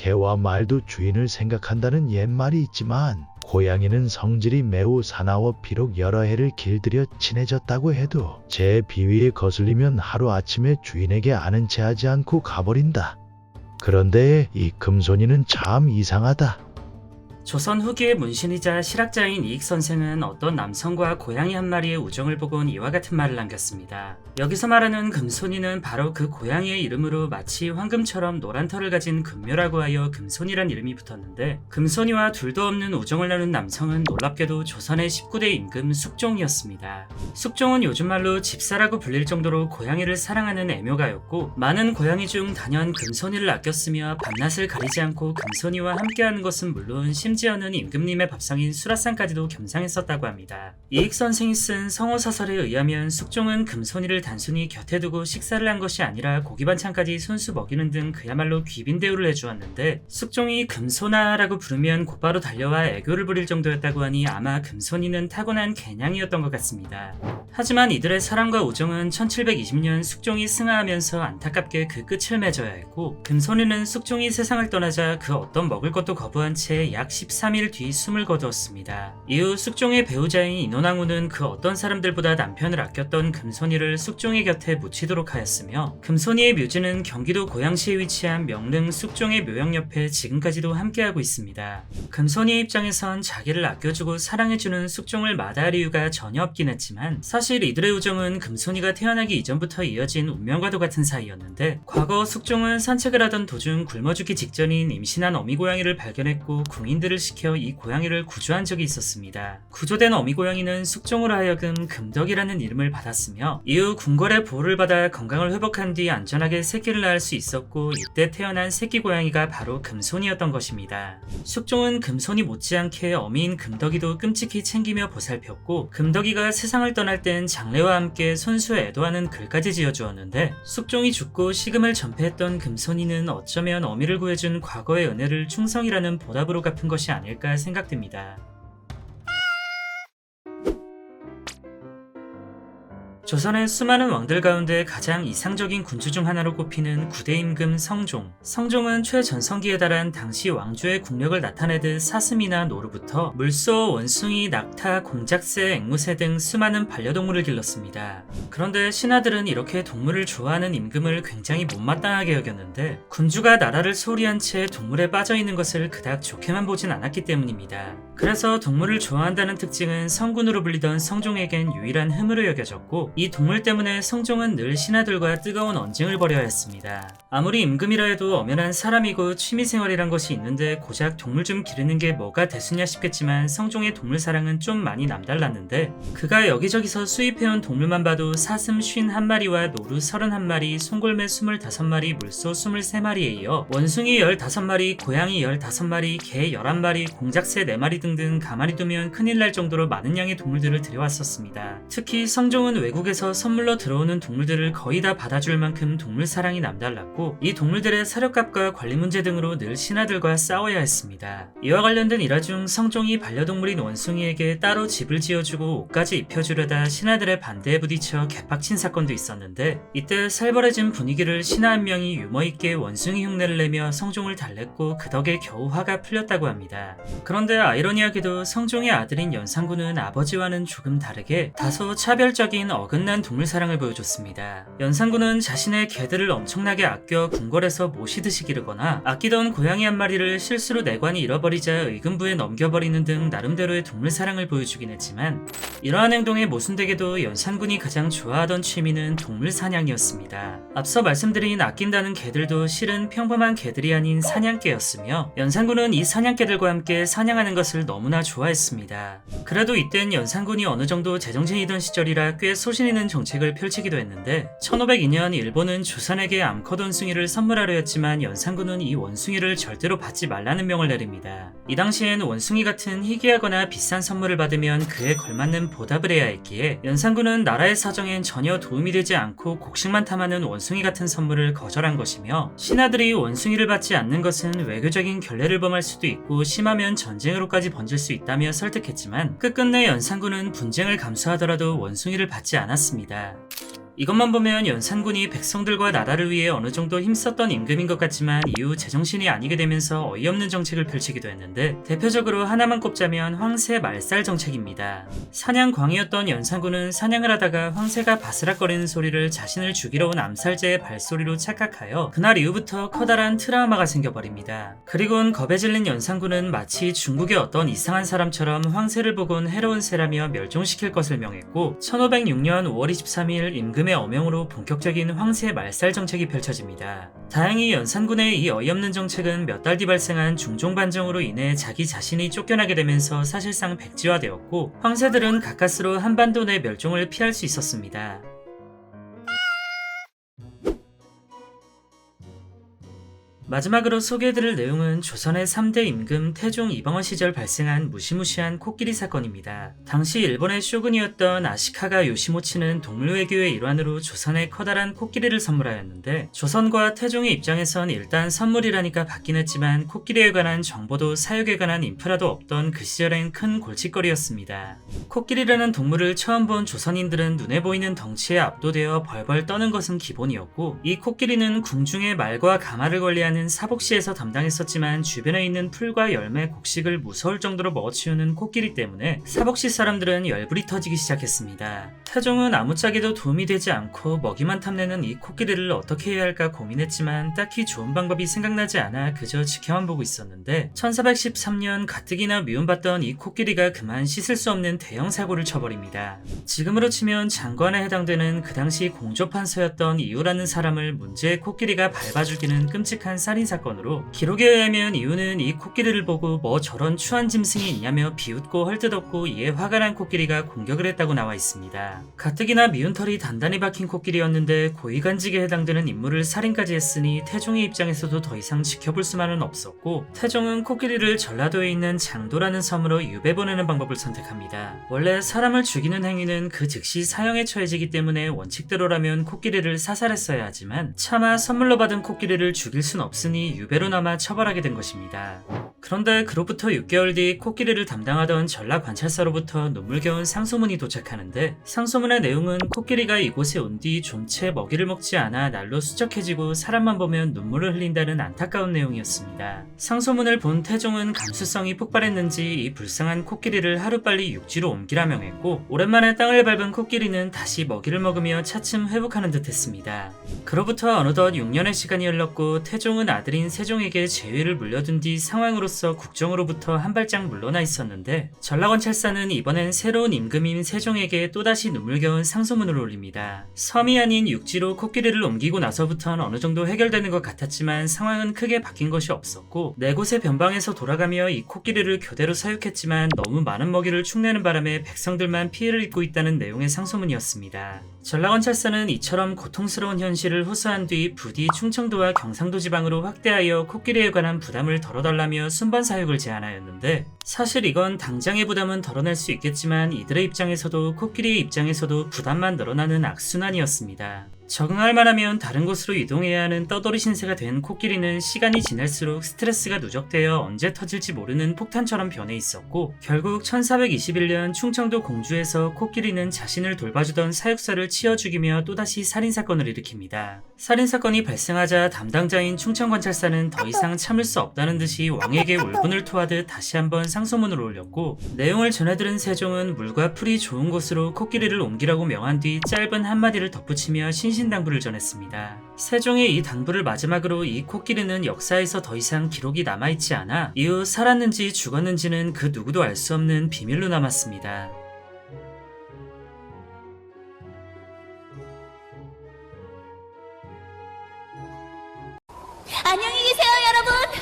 개와 말도 주인을 생각한다는 옛말이 있지만 고양이는 성질이 매우 사나워 비록 여러 해를 길들여 친해졌다고 해도 제 비위에 거슬리면 하루아침에 주인에게 아는 체 하지 않고 가버린다. 그런데 이 금손이는 참 이상하다. 조선 후기의 문신이자 실학자인 이익 선생은 어떤 남성과 고양이 한 마리의 우정을 보곤 이와 같은 말을 남겼습니다. 여기서 말하는 금손이는 바로 그 고양이의 이름으로 마치 황금처럼 노란 털을 가진 금묘라고 하여 금손이란 이름이 붙었는데, 금손이와 둘도 없는 우정을 나눈 남성은 놀랍게도 조선의 19대 임금 숙종이었습니다. 숙종은 요즘 말로 집사라고 불릴 정도로 고양이를 사랑하는 애묘가였고, 많은 고양이 중 단연 금손이를 아꼈으며 밤낮을 가리지 않고 금손이와 함께하는 것은 물론 심지어는 임금님의 밥상인 수라상까지도 겸상했었다고 합니다. 이익 선생이 쓴 성호사설에 의하면 숙종은 금손이를 단순히 곁에 두고 식사를 한 것이 아니라 고기 반찬까지 손수 먹이는 등 그야말로 귀빈 대우를 해주었는데, 숙종이 금손아라고 부르면 곧바로 달려와 애교를 부릴 정도였다고 하니 아마 금손이는 타고난 개냥이었던 것 같습니다. 하지만 이들의 사랑과 우정은 1720년 숙종이 승하하면서 안타깝게 그 끝을 맺어야 했고, 금손이는 숙종이 세상을 떠나자 그 어떤 먹을 것도 거부한 채 약 13일 뒤 숨을 거두었습니다. 이후 숙종의 배우자인 인원왕후는 그 어떤 사람들보다 남편을 아꼈던 금손이를 숙종의 곁에 묻히도록 하였으며, 금손이의 묘지는 경기도 고양시에 위치한 명릉 숙종의 묘역 옆에 지금까지도 함께하고 있습니다. 금손이의 입장에선 자기를 아껴주고 사랑해주는 숙종을 마다할 이유가 전혀 없긴 했지만, 사실 이들의 우정은 금손이가 태어나기 이전부터 이어진 운명과도 같은 사이였는데, 과거 숙종은 산책을 하던 도중 굶어 죽기 직전인 임신한 어미 고양이를 발견했고 궁인들을 시켜 이 고양이를 구조한 적이 있었습니다. 구조된 어미 고양이는 숙종으로 하여금 금덕이라는 이름을 받았으며, 이후 궁궐의 보호를 받아 건강을 회복한 뒤 안전하게 새끼를 낳을 수 있었고, 이때 태어난 새끼 고양이가 바로 금손이었던 것입니다. 숙종은 금손이 못지않게 어미인 금덕이도 끔찍히 챙기며 보살폈고, 금덕이가 세상을 떠날 땐 장례와 함께 손수 애도하는 글까지 지어주었는데, 숙종이 죽고 식음을 전폐했던 금손이는 어쩌면 어미를 구해준 과거의 은혜를 충성이라는 보답으로 갚은 것이 아닐까 생각됩니다. 조선의 수많은 왕들 가운데 가장 이상적인 군주 중 하나로 꼽히는 9대 임금 성종. 성종은 최전성기에 달한 당시 왕조의 국력을 나타내듯 사슴이나 노루부터 물소, 원숭이, 낙타, 공작새, 앵무새 등 수많은 반려동물을 길렀습니다. 그런데 신하들은 이렇게 동물을 좋아하는 임금을 굉장히 못마땅하게 여겼는데, 군주가 나라를 소홀히 한 채 동물에 빠져있는 것을 그닥 좋게만 보진 않았기 때문입니다. 그래서 동물을 좋아한다는 특징은 성군으로 불리던 성종에겐 유일한 흠으로 여겨졌고, 이 동물 때문에 성종은 늘 신하들과 뜨거운 언쟁을 벌여야 했습니다. 아무리 임금이라 해도 엄연한 사람이고 취미생활이란 것이 있는데 고작 동물 좀 기르는 게 뭐가 대수냐 싶겠지만, 성종의 동물 사랑은 좀 많이 남달랐는데, 그가 여기저기서 수입해온 동물만 봐도 사슴 51마리와 노루 31마리, 송골매 25마리, 물소 23마리에 이어 원숭이 15마리, 고양이 15마리, 개 11마리, 공작새 4마리 등등 가만히 두면 큰일 날 정도로 많은 양의 동물들을 들여왔었습니다. 특히 성종은 외국에서 선물로 들어오는 동물들을 거의 다 받아줄 만큼 동물 사랑이 남달랐고, 이 동물들의 사료값과 관리 문제 등으로 늘 신하들과 싸워야 했습니다. 이와 관련된 일화 중 성종이 반려동물인 원숭이에게 따로 집을 지어주고 옷까지 입혀주려다 신하들의 반대에 부딪혀 개빡친 사건도 있었는데, 이때 살벌해진 분위기를 신하 한 명이 유머있게 원숭이 흉내를 내며 성종을 달랬고, 그 덕에 겨우 화가 풀렸다고 합니다. 그런데 아이러니하게도 성종의 아들인 연산군은 아버지와는 조금 다르게 다소 차별적인 어긋난 동물 사랑을 보여줬습니다. 연산군은 자신의 개들을 엄청나게 아껴 궁궐에서 모시듯이 기르거나, 아끼던 고양이 한 마리를 실수로 내관이 잃어버리자 의금부에 넘겨버리는 등 나름대로의 동물 사랑을 보여주긴 했지만, 이러한 행동에 모순되게도 연산군이 가장 좋아하던 취미는 동물 사냥이었습니다. 앞서 말씀드린 아낀다는 개들도 실은 평범한 개들이 아닌 사냥개였으며, 연산군은 이 사냥개들과 함께 사냥하는 것을 너무나 좋아했습니다. 그래도 이땐 연산군이 어느 정도 제정신이던 시절이라 꽤 소신 있는 정책을 펼치기도 했는데, 1502년 일본은 조선에게 암컷 원숭이를 선물하려 했지만 연산군은 이 원숭이를 절대로 받지 말라는 명을 내립니다. 이 당시엔 원숭이 같은 희귀하거나 비싼 선물을 받으면 그에 걸맞는 보답을 해야 했기에, 연산군은 나라의 사정엔 전혀 도움이 되지 않고 곡식만 탐하는 원숭이 같은 선물을 거절한 것이며, 신하들이 원숭이를 받지 않는 것은 외교적인 결례를 범할 수도 있고 심하면 전쟁으로까지 번질 수 있다며 설득했지만, 끝끝내 연산군은 분쟁을 감수하더라도 원숭이를 받지 않았습니다. 이것만 보면 연산군이 백성들과 나라를 위해 어느 정도 힘썼던 임금인 것 같지만 이후 제정신이 아니게 되면서 어이없는 정책을 펼치기도 했는데, 대표적으로 하나만 꼽자면 황새 말살 정책입니다. 사냥광이었던 연산군은 사냥을 하다가 황새가 바스락거리는 소리를 자신을 죽이러 온 암살자의 발소리로 착각하여 그날 이후부터 커다란 트라우마가 생겨버립니다. 그리곤 겁에 질린 연산군은 마치 중국의 어떤 이상한 사람처럼 황새를 보곤 해로운 새라며 멸종시킬 것을 명했고, 1506년 5월 23일 임금의 어명으로 본격적인 황새 말살 정책이 펼쳐집니다. 다행히 연산군의 이 어이없는 정책은 몇 달 뒤 발생한 중종 반정으로 인해 자기 자신이 쫓겨나게 되면서 사실상 백지화되었고, 황새들은 가까스로 한반도 내 멸종을 피할 수 있었습니다. 마지막으로 소개해드릴 내용은 조선의 3대 임금 태종 이방원 시절 발생한 무시무시한 코끼리 사건입니다. 당시 일본의 쇼군이었던 아시카가 요시모치는 동물외교의 일환으로 조선에 커다란 코끼리를 선물하였는데, 조선과 태종의 입장에선 일단 선물이라니까 받긴 했지만 코끼리에 관한 정보도 사육에 관한 인프라도 없던 그 시절엔 큰 골칫거리였습니다. 코끼리라는 동물을 처음 본 조선인들은 눈에 보이는 덩치에 압도되어 벌벌 떠는 것은 기본이었고, 이 코끼리는 궁중에 말과 가마를 관리하는 사복시에서 담당했었지만 주변에 있는 풀과 열매, 곡식을 무서울 정도로 먹어치우는 코끼리 때문에 사복시 사람들은 열불이 터지기 시작했습니다. 태종은 아무짝에도 도움이 되지 않고 먹이만 탐내는 이 코끼리를 어떻게 해야 할까 고민했지만 딱히 좋은 방법이 생각나지 않아 그저 지켜만 보고 있었는데, 1413년 가뜩이나 미움받던 이 코끼리가 그만 씻을 수 없는 대형 사고를 쳐버립니다. 지금으로 치면 장관에 해당되는 그 당시 공조판서였던 이유라는 사람을 문제의 코끼리가 밟아 죽이는 끔찍한 살인사건으로, 기록에 의하면 이유는 이 코끼리를 보고 뭐 저런 추한 짐승이 있냐며 비웃고 헐뜯었고, 이에 화가 난 코끼리가 공격을 했다고 나와 있습니다. 가뜩이나 미운 털이 단단히 박힌 코끼리였는데 고위간직에 해당되는 인물을 살인까지 했으니 태종의 입장에서도 더 이상 지켜볼 수만은 없었고, 태종은 코끼리를 전라도에 있는 장도라는 섬으로 유배 보내는 방법을 선택합니다. 원래 사람을 죽이는 행위는 그 즉시 사형에 처해지기 때문에 원칙대로라면 코끼리를 사살했어야 하지만 차마 선물로 받은 코끼리를 죽일 순 없으니 유배로나마 처벌하게 된 것입니다. 그런데 그로부터 6개월 뒤 코끼리를 담당하던 전라관찰사로부터 눈물겨운 상소문이 도착하는데, 상소문의 내용은 코끼리가 이곳에 온 뒤 좀채 먹이를 먹지 않아 날로 수척해지고 사람만 보면 눈물을 흘린다는 안타까운 내용이었습니다. 상소문을 본 태종은 감수성이 폭발했는지 이 불쌍한 코끼리를 하루빨리 육지로 옮기라 명했고, 오랜만에 땅을 밟은 코끼리는 다시 먹이를 먹으며 차츰 회복하는 듯 했습니다. 그로부터 어느덧 6년의 시간이 흘렀고, 태종은 아들인 세종에게 제위를 물려둔 뒤 상황으로서 국정으로부터 한 발짝 물러나 있었는데, 전라관찰사는 이번엔 새로운 임금인 세종에게 또다시 눈물겨운 상소문을 올립니다. 섬이 아닌 육지로 코끼리를 옮기고 나서부터는 어느 정도 해결되는 것 같았지만 상황은 크게 바뀐 것이 없었고, 네 곳의 변방에서 돌아가며 이 코끼리를 교대로 사육했지만 너무 많은 먹이를 축내는 바람에 백성들만 피해를 입고 있다는 내용의 상소문이었습니다. 전라관찰사는 이처럼 고통스러운 현실을 호소한 뒤 부디 충청도와 경상도 지방으로 확대하여 코끼리에 관한 부담을 덜어달라며 순번 사육을 제안하였는데, 사실 이건 당장의 부담은 덜어낼 수 있겠지만 이들의 입장에서도 코끼리의 입장에서도 부담만 늘어나는 악순환이었습니다. 적응할 만하면 다른 곳으로 이동해야 하는 떠돌이 신세가 된 코끼리는 시간이 지날수록 스트레스가 누적되어 언제 터질지 모르는 폭탄처럼 변해 있었고, 결국 1421년 충청도 공주에서 코끼리는 자신을 돌봐주던 사육사를 치어 죽이며 또다시 살인사건을 일으킵니다. 살인사건이 발생하자 담당자인 충청관찰사는 더 이상 참을 수 없다는 듯이 왕에게 울분을 토하듯 다시 한번 상소문을 올렸고, 내용을 전해들은 세종은 물과 풀이 좋은 곳으로 코끼리를 옮기라고 명한 뒤 짧은 한마디를 덧붙이며 신신당부를 전했습니다. 세종의 이 당부를 마지막으로 이 코끼리는 역사에서 더 이상 기록이 남아있지 않아 이후 살았는지 죽었는지는 그 누구도 알 수 없는 비밀로 남았습니다. 안녕히 계세요, 여러분.